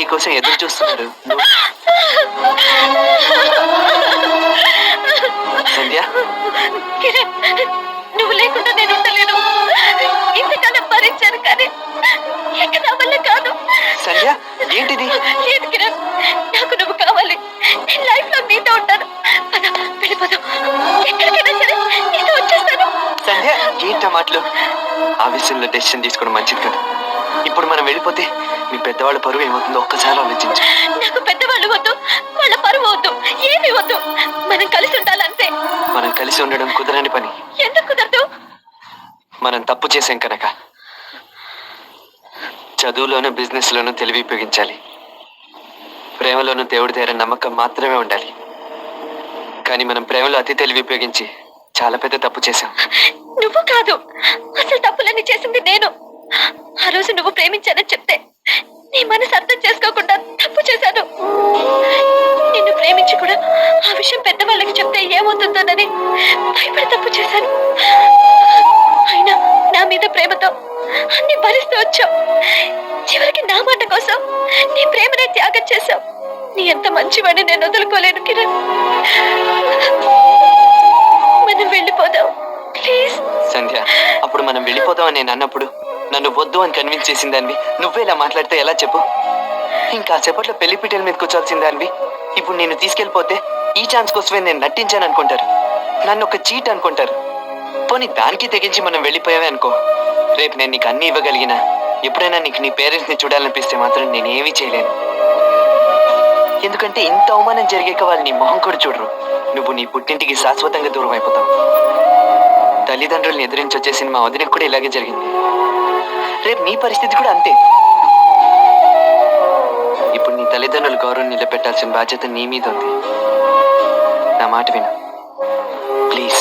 నీకోసం ఎదురు చూస్తున్నారు. సంధ్య, కిరణ్, నువ్వు లేకుండా నేను ఉండలేను. ఇంతకాలం భరించాను కానీ ఇక నా వల్ల కాదు. సంధ్య ఏంటిది? లేదు కిరణ్, నాకు నువ్వు కావాలి. నేను లైఫ్ లో నీతో ఉంటాను. పద, వెళ్ళిపోదాం. ఎక్కడికైనా సరే నీతో వచ్చేస్తాను. సంధ్య ఏంట మాటలు? ఆవేశంలో డెసిషన్ తీసుకోవడం మంచిది కాదు. ఇప్పుడు మనం వెళ్ళిపోతే మీ పెద్దవాళ్ళ పరువు ఏమవుతుందో ఒక్కసారి ఆలోచించు. నాకు పెద్దవాళ్ళు వద్దు, వాళ్ళ పరువు వద్దు, ఏమీ వద్దు. మనం కలిసి ఉండాలంతే. మనం కలిసి ఉండడం కుదరని పని. ఎందుకు కుదరదు? మనం తప్పు చేసాం కనుక. చదువులోనూ బిజినెస్ లోనూ తెలివి ఉపయోగించాలి. ప్రేమలోనూ దేవుడి దగ్గర నమ్మకం మాత్రమే ఉండాలి. కానీ మనం ప్రేమలో అతి తెలివి ఉపయోగించి చాలా పెద్ద తప్పు చేశాం. నువ్వు కాదు, అసలు తప్పులన్నీ చేసింది నేను. ఆ రోజు నువ్వు ప్రేమించానని చెప్తే నీ మనసు అర్థం చేసుకోకుండా తప్పు చేశాను. నిన్ను ప్రేమించి కూడా ఆ విషయం పెద్దవాళ్ళకి చెప్తే ఏమవుతుందోనని భయపడి తప్పు చేశాను. అయినా నా మీద ప్రేమతో అన్ని భరిస్తూ వచ్చావు. చివరికి నా మాట కోసం నీ ప్రేమనే త్యాగం చేశావు. నీ ఎంత మంచివాడిని నేను వదులుకోలేను కిరణ్. మనం వెళ్ళిపోదాం ప్లీజ్. సంధ్య, అప్పుడు మనం వెళ్ళిపోదాం అని నేను అన్నప్పుడు నన్ను వద్దు అని కన్విన్స్ చేసిందానివి నువ్వే ఇలా మాట్లాడితే ఎలా చెప్పు? ఇంకా సేపట్లో పెళ్లి పీటల మీద కూర్చోాల్సిందానివి ఇప్పుడు నేను తీసుకెళ్ళిపోతే ఈ ఛాన్స్ కోసమే నేను నటించాను అనుకుంటారు. నన్ను ఒక చీట్ అనుకుంటారు. పోనీ దానికి తెగించి మనం వెళ్ళిపోయావే అనుకో, రేపు నేను నీకు అన్ని ఇవ్వగలిగినా ఎప్పుడైనా నీకు నీ పేరెంట్స్ ని చూడాలనిపిస్తే మాత్రం నేనేమీ చేయలేను. ఎందుకంటే ఇంత అవమానం జరిగాక వాళ్ళు నీ మొహం కూడా చూడరు. నువ్వు నీ పుట్టింటికి శాశ్వతంగా దూరం అయిపోతావు. తల్లిదండ్రులను ఎదిరించి వచ్చేసిన మా వదినకు కూడా ఇలాగే జరిగింది. రేపు నీ పరిస్థితి కూడా అంతే. ఇప్పుడు నీ తల్లిదండ్రుల గౌరవం నిలబెట్టాల్సిన బాధ్యత నీ మీద ఉంది. నా మాట విను ప్లీజ్.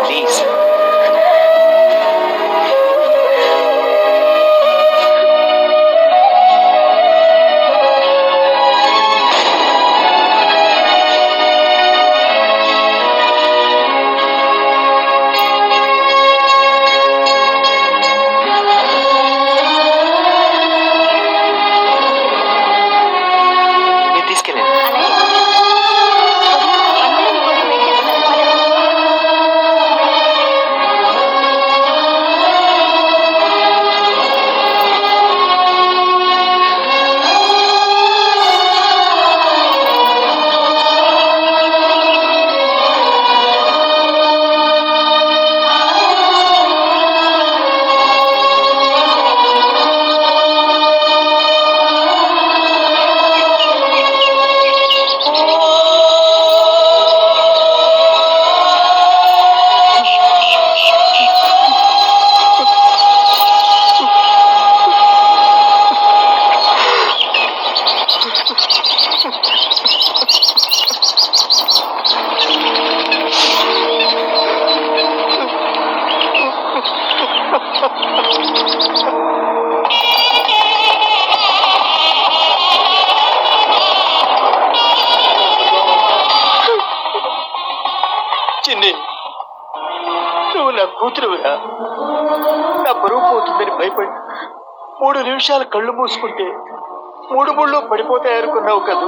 ప్లీజ్. చిన్ని, నువ్వు నా కూతురుగా. నా బరువు పోతుందని భయపడి 3 నిమిషాలు కళ్ళు మూసుకుంటే 3 ముళ్ళు పడిపోతాయనుకున్నావు కదూ.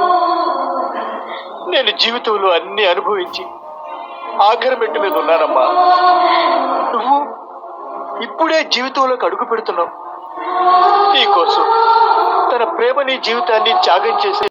నేను జీవితంలో అన్ని అనుభవించి ఆఖరి మెట్టు మీద ఉన్నానమ్మా. నువ్వు ఇప్పుడే జీవితంలోకి అడుగు పెడుతున్నావు. నీకోసం తన ప్రేమని జీవితాన్ని త్యాగం చేసి